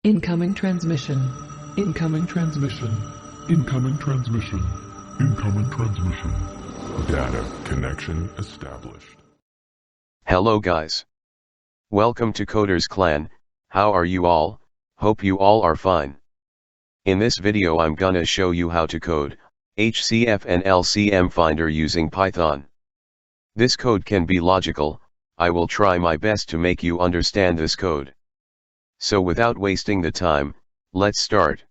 Incoming transmission. Incoming transmission. Incoming transmission. Incoming transmission. Data connection established. Hello guys. Welcome to CodersClan. How are you all? Hope you all are fine. In this video I'm gonna show you how to code HCF and LCM finder using Python. This code can be logical. I will try my best to make you understand this code. So without wasting the time, let's start.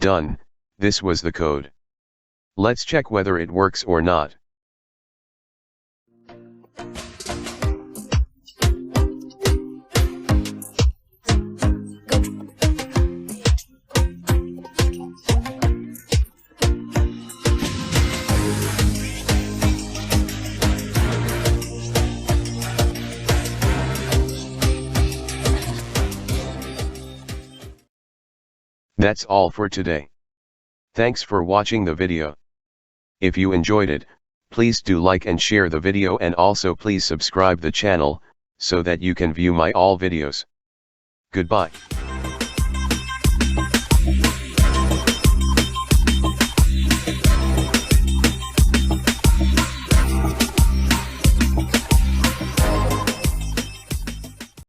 Done, this was the code. Let's check whether it works or not. That's all for today. Thanks for watching the video. If you enjoyed it, please do like and share the video, and also please subscribe the channel, so that you can view my all videos. Goodbye.